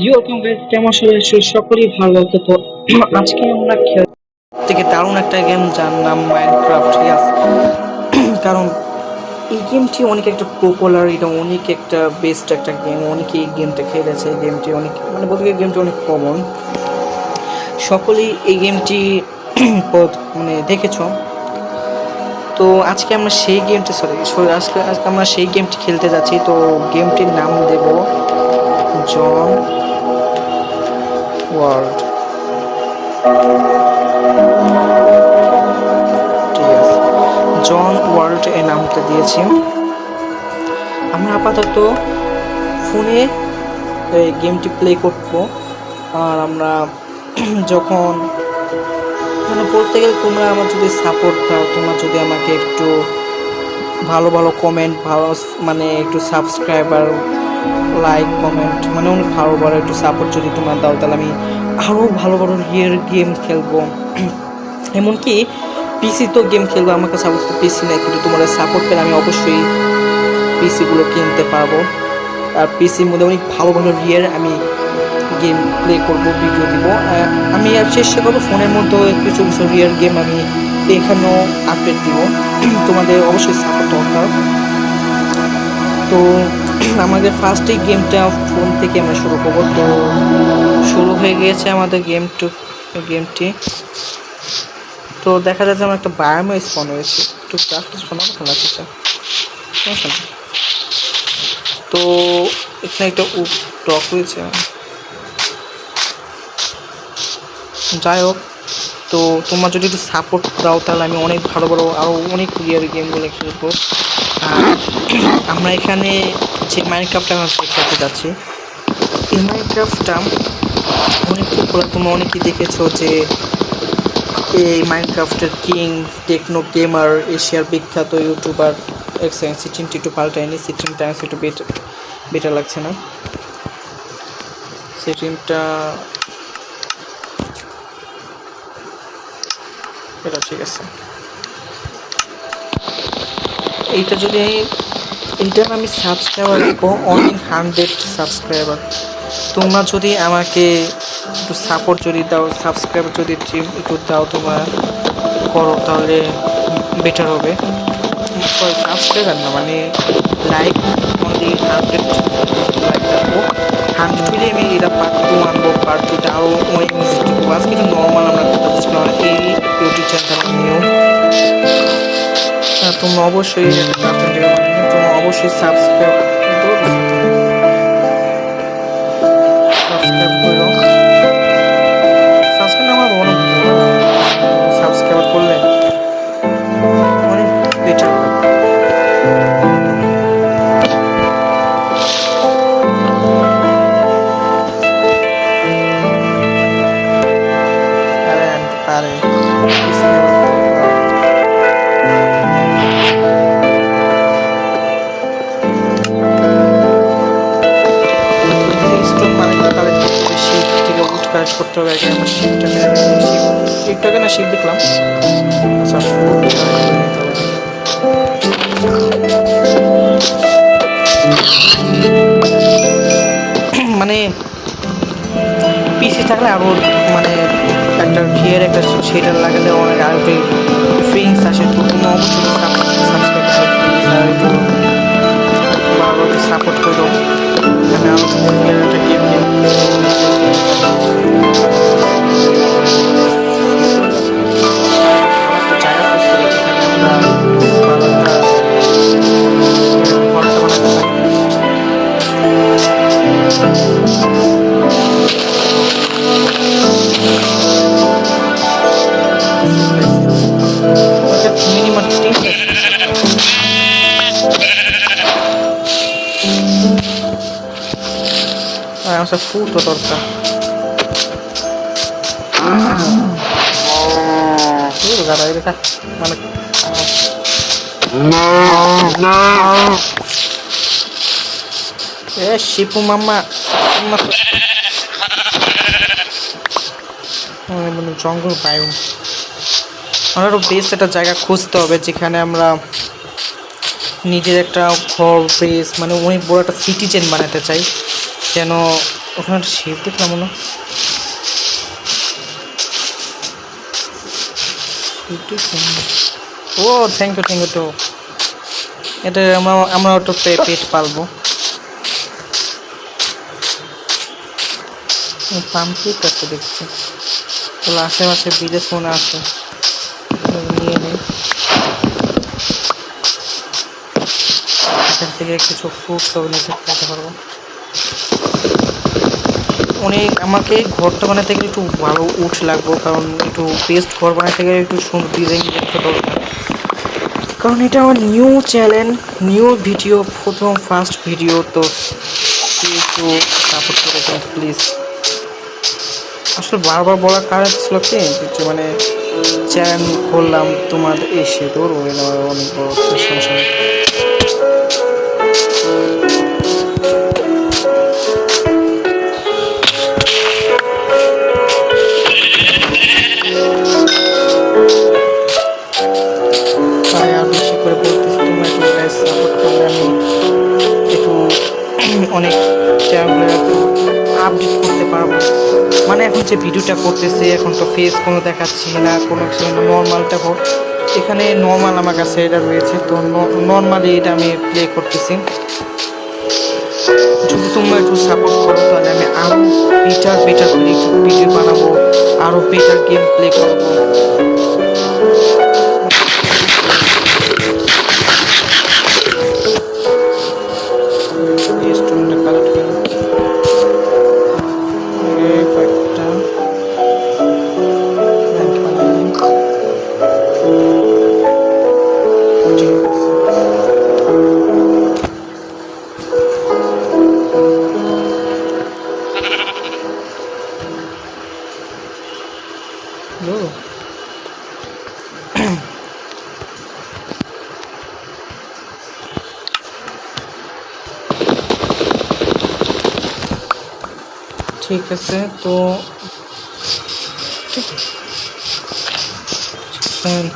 জি welcome guys, কেমন সবাই সকলেই ভালো আছে তো। আজকে আমরা থেকে দারুণ একটা গেম যার নাম মাইনক্রাফট। ইয়াস, কারণ এই গেমটি অনেক একটা পপুলার, এটা অনেক একটা বেস্ট একটা গেম। অনেকে এই গেমটা খেলেছে। এই গেমটি অনেক মানে বলতে গেলে গেমটি অনেক কমন, সকলেই এই গেমটি মানে দেখেছো। তো আজকে আমরা সেই গেমটি আজকে আমরা সেই গেমটি খেলতে যাচ্ছি। তো গেমটির নাম দেব জন ওয়ার্ল্ড। ঠিক আছে, জন ওয়ার্ল্ড এই নামটা দিয়েছি। আমরা আপাতত ফোনে এই গেমটি প্লে করব। আর আমরা যখন মানে বলতে গেলে তোমরা আমার যদি সাপোর্ট দাও, তোমরা যদি আমাকে একটু ভালো ভালো কমেন্ট, ভালো মানে একটু সাবস্ক্রাইবার, লাইক, কমেন্ট, মানে অনেক ভালো ভালো একটু সাপোর্ট যদি তোমরা দাও, তাহলে আমি আরও ভালো ভালো রিয়েল গেম খেলবো। এমনকি পিসি তো গেম খেলবো। আমার কাছে অবশ্য পিসি নেই, কিন্তু তোমাদের সাপোর্ট পেলে আমি অবশ্যই পিসিগুলো কিনতে পারবো। আর পিসির মধ্যে অনেক ভালো ভালো রিয়েল আমি গেম প্লে করবো, ভিডিও দিব। আমি আর চেষ্টা করবো ফোনের মধ্যেও কিছু কিছু রিয়েল গেম আমি এখানেও আপডেট দিব। তোমাদের অবশ্যই সাপোর্ট দরকার। তো আমাদের ফার্স্ট এই গেমটা ফোন থেকে আমরা শুরু করবো। তো শুরু হয়ে গিয়েছে আমাদের গেমটি। তো দেখা যাচ্ছে আমার একটা বায়োমে স্পন হয়েছে, একটু প্র্যাকটিস শোনা লাগছে। তো এখানে একটা টক রয়েছে, যাই হোক। তো তোমরা যদি একটু সাপোর্ট দাও, তাহলে আমি অনেক ভালো ভালো আরও অনেক রিয়েল গেমগুলো খেলবো। আমরা এখানে যে মাইনক্রাফটটা আমরা খেলতে যাচ্ছি, এই মাইনক্রাফটটা অনেক পপুলার। তোমরা অনেকেই দেখেছো যে এই মাইনক্রাফটের কিং টেকনো গেমার, এশিয়ার বিখ্যাত ইউটিউবার সিটিমটি একটু পাল্টায়নি। সিটিমটা একটু বেটার লাগছে না। সিটিমটা এটা ঠিক আছে। এইটা যদি এইটার আমি সাবস্ক্রাইবার দেবো অনলি 100 সাবস্ক্রাইবার। তোমরা যদি আমাকে একটু সাপোর্ট যদি দাও, সাবস্ক্রাইবার যদি একটু দাও, তোমরা করো, তাহলে বেটার হবে। সাবস্ক্রাইবার না, মানে লাইক অনলি 100 লাইক রাখবো। 100 হলে আমি এটা পার্ট 2 আনবো, পার্ট 2টা আরও অনেক মিউজিক করবো। আজকে যে নর্মাল আমরা কথা বলছি, এই ইউটিউব চ্যানেলটা নিয়েও তোমরা অবশ্যই তোমরা অবশ্যই সাবস্ক্রাইব করো। সাবস্ক্রাইব আমার অনেক সাবস্ক্রাইব করলে অনেক বেটার হয়। আরে কাজ করতে হবে। আগে আমার শিপটাকে না শিপ দেখলাম। আচ্ছা, মানে পিসি থাকলে আরও মানে একটা ভিয়ের একটা সেটার লাগালে অনেক আরও ফিলিংস আসে। তো তোমরা অবশ্যই সাপোর্ট করো। এখানে আরও একটা গেম আমার ফুটো দরকার। মানে শিপু মামা মানে জঙ্গল বায়ু। আমারও বেস্ট একটা জায়গা খুঁজতে হবে যেখানে আমরা নিজের একটা ঘর বেস মানে অনেক বড় একটা সিটিজেন বানাতে চাই, যেন ওখানে শেপ দেখলাম না, ও থ্যাংক ইউ তো এটা আমরা তো পেট পালবো। পাম্পকিট আছে দেখছি, তাহলে আশেপাশে বিদেশ মনে আছে, নিয়ে নিই। এখান থেকে কিছু ফ্রুটস নিতে খেতে পারবো। অনেক আমাকে ঘরটা বানাতে গেলে একটু ভালো উঠ লাগবো, কারণ একটু বেস্ট ঘর বানাতে গেলে একটু সুন্দর ডিজাইন একটা দরকার, কারণ এটা আমার নিউ চ্যানেল, নিউ ভিডিও, প্রথম ফার্স্ট ভিডিও, তো একটু সাপোর্ট করে দেন প্লিজ। আসলে বারবার বলার কারণ ছিল কি যে মানে চ্যানেল খুললাম তোমার এসে তোর অনেক বড় সমস্যা। অনেক চ্যানেলগুলো একটু আপডেট করতে পারবো, মানে এখন যে ভিডিওটা করতেছে এখন তো ফেস কোনো দেখাচ্ছি না, কোনো কিছু নর্মালটা হোক, এখানে নর্মাল আমার কাছে এটা রয়েছে, তো নর্মালি এটা আমি প্লে করতেছি। যদি তোমরা একটু সাপোর্ট করো তাহলে আমি আরও বেটার ভিডিও বানাবো, আরও বেটার গেম প্লে করবো। ঠিক আছে, তো সেন্ট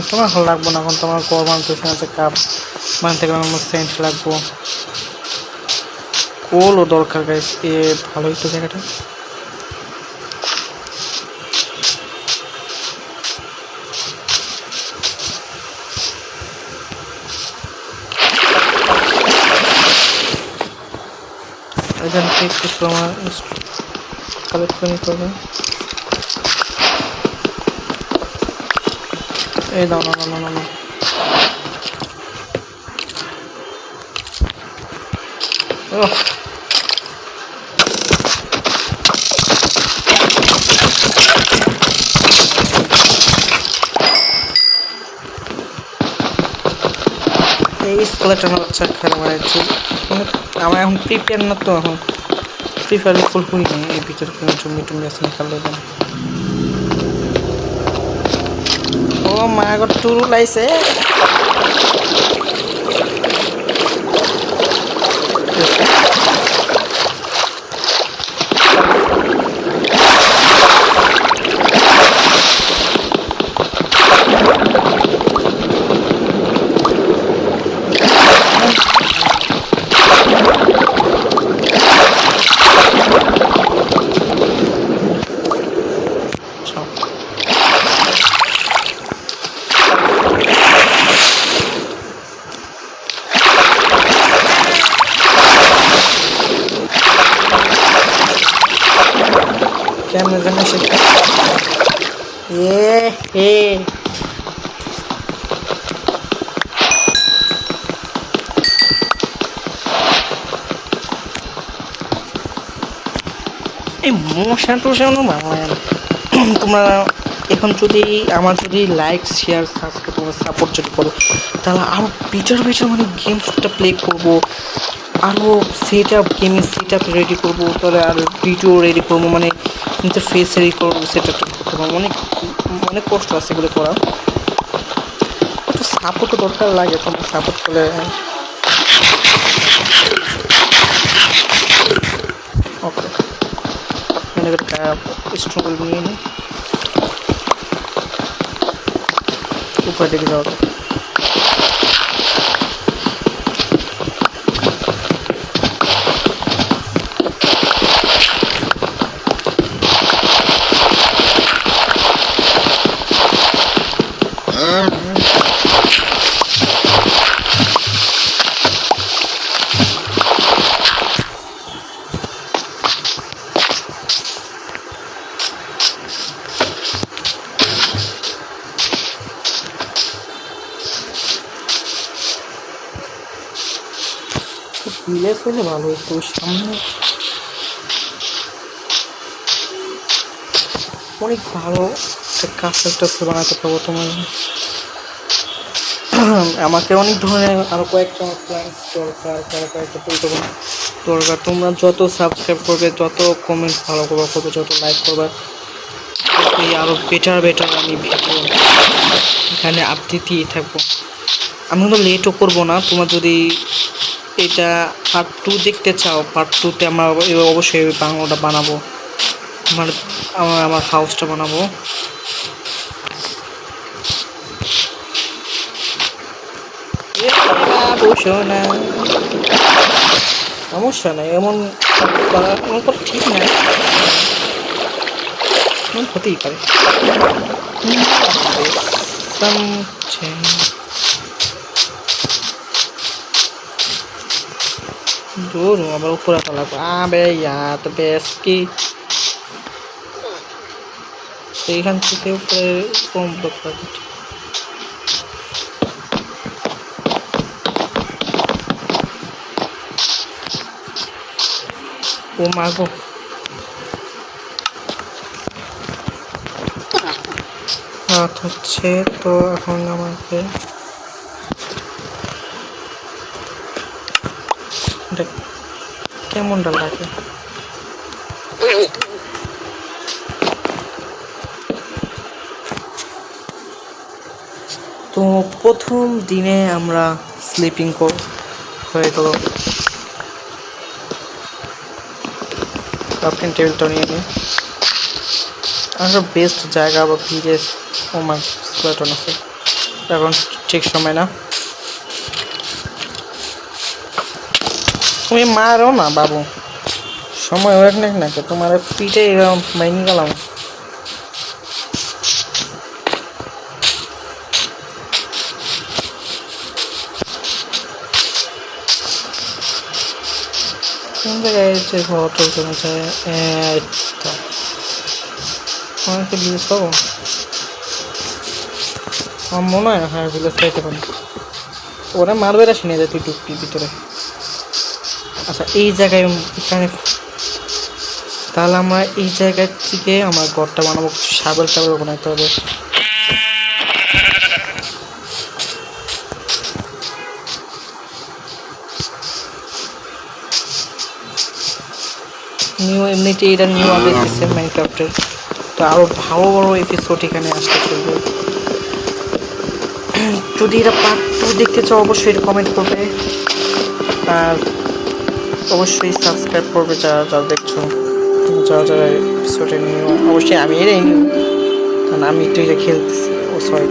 তোমার ভালো লাগবো না, এখন তোমার গরম তো আছে কাপ বানতে গেলে আমার সেন্ট লাগবো, কোলও দরকার গাইস, এ ভালোই তো জায়গাটা। এখান থেকে কিছু আমার কালেক্ট করে নিতে হবে। এই দাও, না না না না, এই স্কুলেটানো বাচ্চা খেলা মারাচ্ছি, আমার এখন প্রিপেয়ার না, তো এখন ফ্রি ফায়ার ফুল হই না, এই ভিতরে কোনো জমি টুমি আছে না, খেললে দেন। ও মা গো টুরু লাইছে, কেমনে জানে সেটা এই মশা টশানো মারান। তোমরা এখন যদি আমার যদি লাইক শেয়ার সাবস্ক্রাইব তোমরা সাপোর্ট যদি করো, তাহলে আরও বেটার মানে গেমসটা প্লে করবো, আরও সেট আপ গেমের সেট আপ রেডি করবো, তাহলে আর ভিডিও রেডি করবো, মানে নিজের ফেস রেডি করবো, সেট আপটা করতে পারবো। অনেক কষ্ট আছে এগুলো করা, একটু সাপোর্টও দরকার লাগে, তোমরা সাপোর্ট করলে। ওকে স্ট্রগল নিয়ে নিই, উপর দিকে যাওয়া ক্লিয়ার করলে ভালো একটু সামনে অনেক ভালো একটা কাস্টম বানাতে পারবো তোমার। আমাকে অনেক ধরনের আরও কয়েকটা ক্লায়েন্টস দরকার, কয়েকটা পরিকল্পনা দরকার। তোমরা যত সাবস্ক্রাইব করবে, যত কমেন্ট ভালো করবে, যত লাইক করবে, আরও বেটার আমি ভিডিও এখানে আপডেট দিয়ে থাকবো। আমি কিন্তু লেটও করবো না। তোমার যদি এটা পার্ট 2 দেখতে চাও, পার্ট 2তে আমরা অবশ্যই বাংলাটা বানাবো, আমার হাউসটা বানাবো। সমস্যা নাই, এমন করা ঠিক না, এমন হতেই পারে। দূর আবার উপরে লাগবে। আবে ইয়ার বেশ কি এইখান থেকে উপরে কম ব্লক লাগবে। ও মাগো, রাত হচ্ছে তো এখন আমাকে কেমনটা লাগে। তো প্রথম দিনে আমরা স্লিপিং হয়ে গেল। ক্রাফটিং টেবিলটা নিয়ে নিই। আর বেস্ট জায়গা বা ভিজে আমার স্কেলেটন আছে। এখন ঠিক সময় না, তুমি মারো না বাবু, সময় হোক নাকি তোমার পিঠে এরকম মাইনি গেলাম। কোন জায়গায় যে ঘর চলতে চায় অনেকে ভিলেজ পাবো, আমার মনে হয় না। হ্যাঁ ভিলেজ পাইতে পারি। ওরা মারবে না, শুনে যায় তুই ঢুকবি ভিতরে। আচ্ছা এই জায়গায় এখানে, তাহলে আমরা এই জায়গার থেকে আমার ঘরটা বানাবো, সাবল বানাতে হবে। নিউ এমনিতে এটা নিউ আপডেট দিচ্ছে মাইনক্রাফটের, তো আরও ভালো বড় এপিসোড এখানে আসতে চলবে। যদি এটা পার্ট 2 দেখতে চাও অবশ্যই এটা কমেন্ট করবে, আর অবশ্যই সাবস্ক্রাইব করবে যারা দেখছো, যারা এপিসোডে নিউ। অবশ্যই আমি এটাই নিউ, কারণ আমি তো এটা খেলতেছি। ও সরি,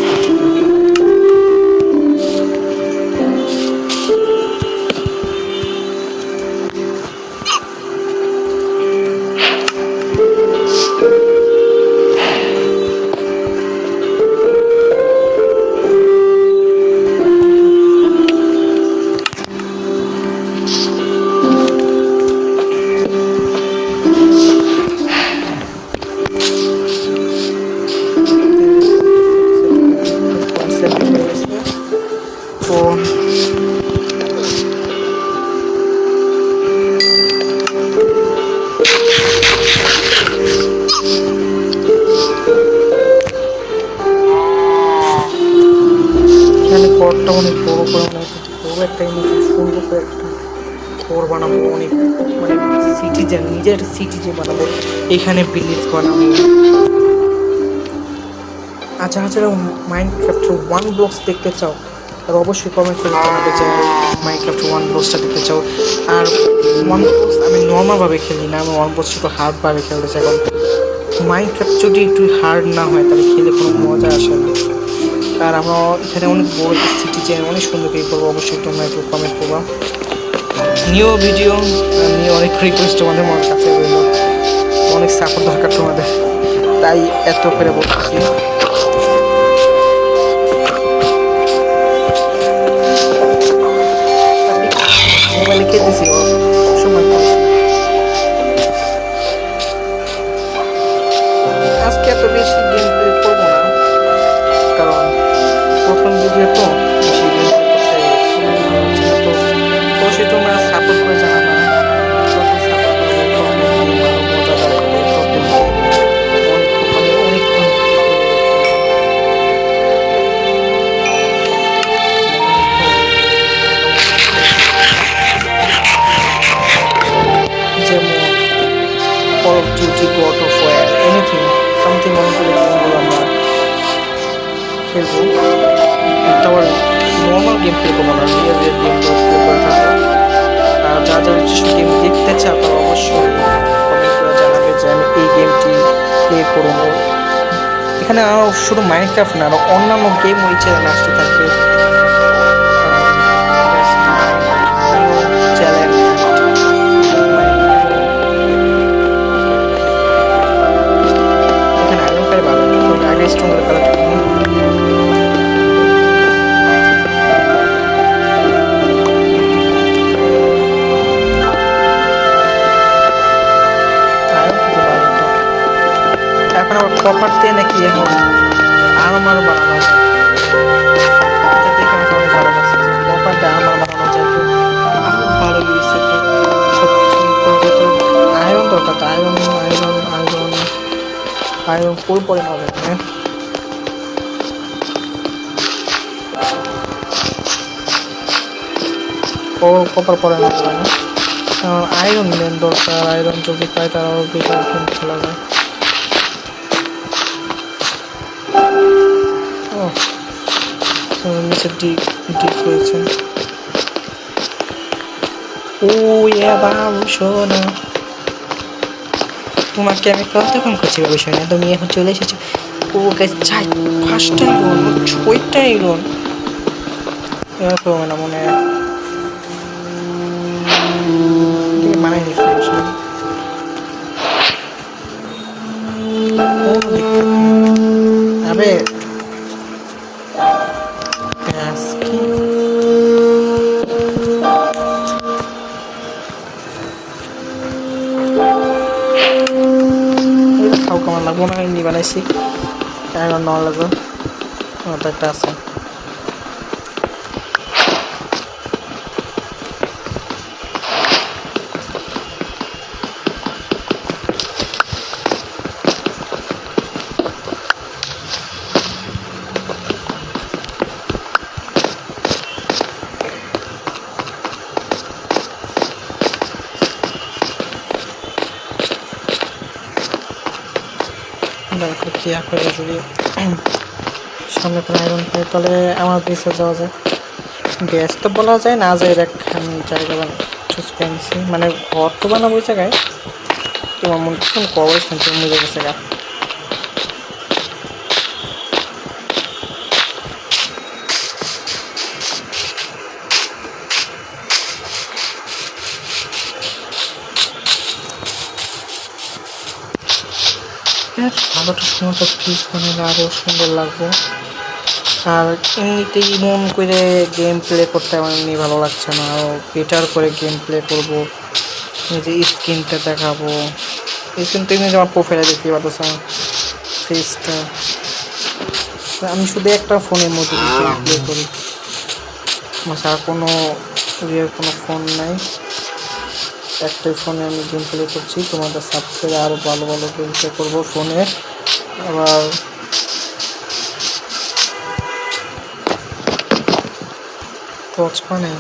ঘরটা অনেক বড় করে বড় একটা সুন্দর করে একটা ঘর বানাবো, অনেক মানে সিটিজেন, নিজের সিটিজেন বানাবো, এখানে ভিলেজ বানাবো। আচ্ছা যারা মাইনক্রাফট 1 ব্লকস দেখতে চাও আর অবশ্যই কমেন্ট করে জানাবে যে মাইনক্রাফট 1 ব্লকসটা দেখতে চাও। আর 1 ব্লকস আমি নর্মালভাবে খেলি না, আমি 1 ব্লকস একটু হার্ডভাবে খেলতে চাই। কারণ মাইনক্রাফট যদি একটু হার্ড না হয় তাহলে খেলে কোনো মজা আসে না। আর আমরা এখানে অনেক বড় সিটি চাই, অনেক সুন্দর করে করবো। অবশ্যই তোমরা একটু কমেন্ট করবা। নিউ ভিডিও নিয়ে অনেক রিকোয়েস্ট তোমাদের মনের কাছে রইল, অনেক সাপোর্ট দরকার তোমাদের, তাই এত করে বলতেছি। মোবাইলে খেতেছি সময় আজকে এত বেশি গেম প্লে করবো না, কারণ প্রথম ভিডিও তো বেশি গেম প্লে করতে তো অবশ্যই তোমরা সাপোর্ট করে জানাবে। Call of duty, god of war, anything something মনে করে গেমগুলো আমরা খেলবো। তারপর নর্মাল গেম প্লে করবো না, রিয়েল রিয়েল গেমগুলো প্লে করে থাকবো। আর যা যা যেসব গেম দেখতে চাও তারা অবশ্যই কমেন্ট করে জানাবে যে আমি এই গেমটি প্লে করবো। এখানে আরও শুধু মাইনক্রাফট না, আরও অন্যান্য গেম ওই চ্যানেলে আসতে থাকবে। এখানে আয়রন পাই ভালো, আগে স্ট্রং করে কালেক্ট করবো। এখন আবার কপার দিয়ে নাকি এখন আরো মারো বানানো যায়, এটা দেখে আমার অনেক ভালো লাগছে যে কপার দিয়ে আরো বানানো যায়, তো আরো ভালো লেগেছে। তো সব কিছু করতে তো আয়রন দরকার, তো আয়রন আয়রন আয়রন আয়রন কোল পরে নেওয়া যাবে না। কপার পরে নেওয়া যাবে না, কারণ আয়রন মেন দরকার। আয়রন যদি পাই তারা আরো বেটার গেম খেলা যায়। নিচে ডিপ রয়েছে। ও বাবু শোনা, তোমাকে আমি কতক্ষণ করছি বাবু শোনা, তুমি এখন চলে এসেছো। ও গাছ চাই ফার্স্ট আইরন, ছয়টা আইরন এরকম না মনে হয় মানাই নি। আরে আমার লাগবো না, এমনি বানাইছি আয়রন নেওয়া লাগবে। আমার তো একটা আছে। দেখো কি করে যদি সামনে কোনো আয়রন পাই তাহলে আমার বেসে যাওয়া যায়। বেস তো বলা যায় না, যায় একখান জায়গা চুজ করছি, মানে ঘর তো বানাবো ওই জায়গায়। তোমার মনে কোন কভার শুনতে মজা গেছে গা। ভালোটা সুন্দর পিস বানালে আরও সুন্দর লাগবে। আর এমনিতেই মন করে গেম প্লে করতে আমার এমনি ভালো লাগছে না, আরও বেটার করে গেম প্লে করবো, নিজে স্ক্রিনটা দেখাবো। স্ক্রিন তো এমনি আমার প্রোফাইলে দেখতে পাচ্ছ আমার ফেসটা। আমি শুধু একটা ফোনের মধ্যে গেম প্লে করি, আমার আর কোনো রিয়েল কোনো ফোন নাই, একটাই ফোনে আমি গেম প্লে করছি। তোমাদের সাবস্ক্রাইব আরও ভালো ভালো গেম প্লে করবো ফোনে। আবার টচ মানে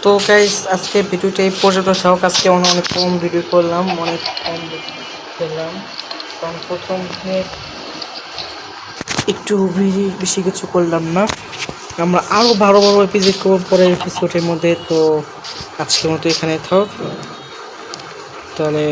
তো গাইস আজকে ভিডিওটা এই পর্যন্ত থাকুক। আজকে অনেক কম ভিডিও করলাম, অনেক কম করলাম, কারণ প্রথম দিনে একটু বেশি কিছু করলাম না। আমরা আরও বড় বড় এপিসোড করব পরের এপিসোডের মধ্যে। তো আজকের মতো এখানে থাক তাহলে।